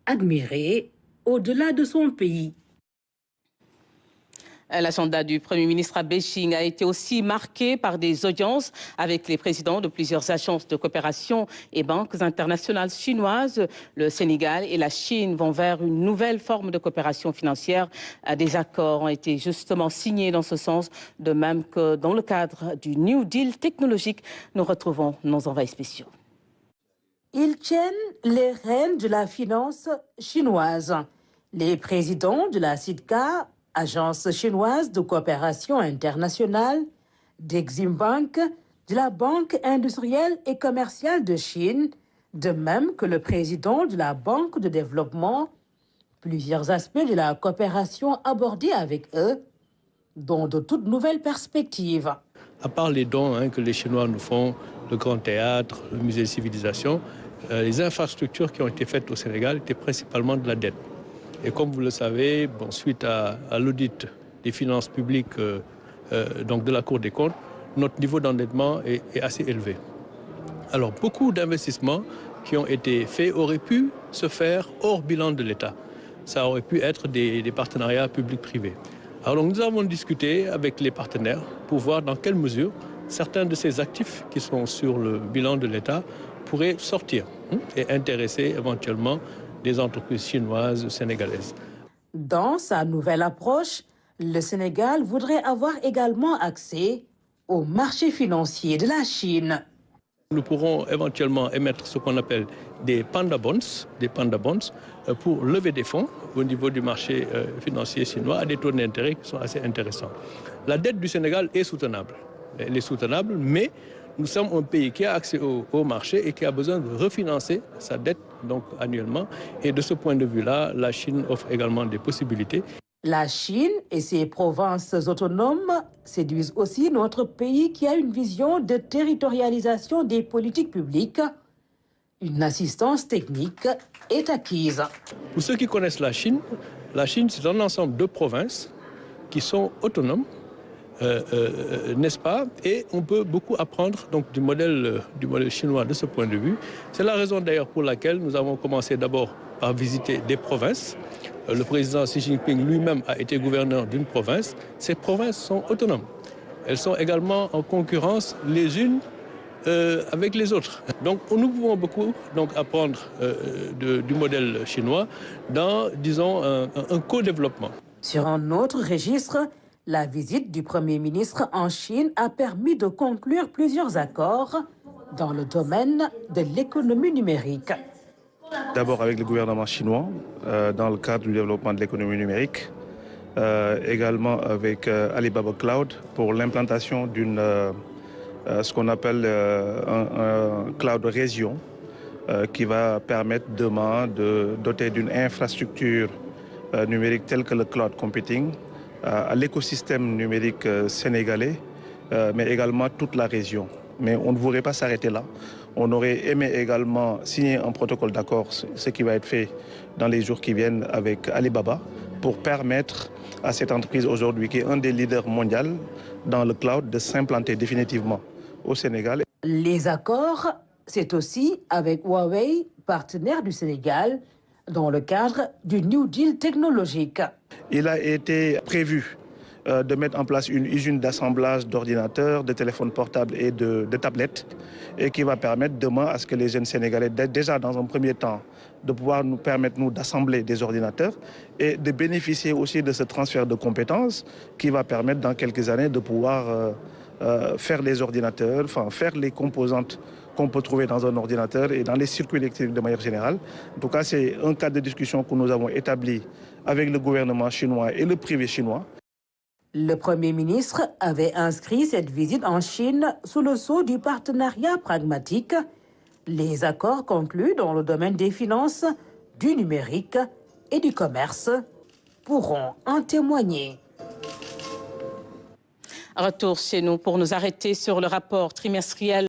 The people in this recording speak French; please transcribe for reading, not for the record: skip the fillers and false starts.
admirée au-delà de son pays. L'agenda du Premier ministre à Beijing a été aussi marqué par des audiences avec les présidents de plusieurs agences de coopération et banques internationales chinoises. Le Sénégal et la Chine vont vers une nouvelle forme de coopération financière. Des accords ont été justement signés dans ce sens, de même que dans le cadre du New Deal technologique. Nous retrouvons nos envoyés spéciaux. Ils tiennent les rênes de la finance chinoise. Les présidents de la SIDCA, Agence chinoise de coopération internationale, d'Exim Bank, de la Banque industrielle et commerciale de Chine, de même que le président de la Banque de développement, plusieurs aspects de la coopération abordés avec eux, dont de toutes nouvelles perspectives. À part les dons que les Chinois nous font, le Grand Théâtre, le Musée de Civilisation, les infrastructures qui ont été faites au Sénégal étaient principalement de la dette. Et comme vous le savez, suite à l'audit des finances publiques donc de la Cour des comptes, notre niveau d'endettement est assez élevé. Alors beaucoup d'investissements qui ont été faits auraient pu se faire hors bilan de l'État. Ça aurait pu être des partenariats publics-privés. Alors donc, nous avons discuté avec les partenaires pour voir dans quelle mesure certains de ces actifs qui sont sur le bilan de l'État pourraient sortir et intéresser éventuellement des entreprises chinoises, sénégalaises. Dans sa nouvelle approche, le Sénégal voudrait avoir également accès au marché financier de la Chine. Nous pourrons éventuellement émettre ce qu'on appelle des panda bonds pour lever des fonds au niveau du marché financier chinois à des taux d'intérêt qui sont assez intéressants. La dette du Sénégal est soutenable. Elle est soutenable, mais nous sommes un pays qui a accès au marché et qui a besoin de refinancer sa dette donc, annuellement. Et de ce point de vue-là, la Chine offre également des possibilités. La Chine et ses provinces autonomes séduisent aussi notre pays qui a une vision de territorialisation des politiques publiques. Une assistance technique est acquise. Pour ceux qui connaissent la Chine, c'est un ensemble de provinces qui sont autonomes, n'est-ce pas? Et on peut beaucoup apprendre donc, du modèle chinois de ce point de vue. C'est la raison d'ailleurs pour laquelle nous avons commencé d'abord par visiter des provinces. Le président Xi Jinping lui-même a été gouverneur d'une province. Ces provinces sont autonomes. Elles sont également en concurrence les unes avec les autres. Donc nous pouvons beaucoup apprendre du modèle chinois dans, disons, un co-développement. Sur un autre registre, la visite du Premier ministre en Chine a permis de conclure plusieurs accords dans le domaine de l'économie numérique. D'abord avec le gouvernement chinois, dans le cadre du développement de l'économie numérique, également avec Alibaba Cloud pour l'implantation d'une, ce qu'on appelle un cloud région, qui va permettre demain de doter d'une infrastructure numérique telle que le cloud computing, à l'écosystème numérique sénégalais, mais également toute la région. Mais on ne voudrait pas s'arrêter là. On aurait aimé également signer un protocole d'accord, ce qui va être fait dans les jours qui viennent avec Alibaba, pour permettre à cette entreprise aujourd'hui, qui est un des leaders mondiaux dans le cloud, de s'implanter définitivement au Sénégal. Les accords, c'est aussi avec Huawei, partenaire du Sénégal, dans le cadre du New Deal technologique. Il a été prévu de mettre en place une usine d'assemblage d'ordinateurs, de téléphones portables et de tablettes, et qui va permettre demain à ce que les jeunes Sénégalais, déjà dans un premier temps, de pouvoir nous permettre d'assembler des ordinateurs et de bénéficier aussi de ce transfert de compétences qui va permettre dans quelques années de pouvoir faire les ordinateurs, faire les composantes qu'on peut trouver dans un ordinateur et dans les circuits électriques de manière générale. En tout cas, c'est un cadre de discussion que nous avons établi avec le gouvernement chinois et le privé chinois. Le Premier ministre avait inscrit cette visite en Chine sous le sceau du partenariat pragmatique. Les accords conclus dans le domaine des finances, du numérique et du commerce pourront en témoigner. Retour chez nous pour nous arrêter sur le rapport trimestriel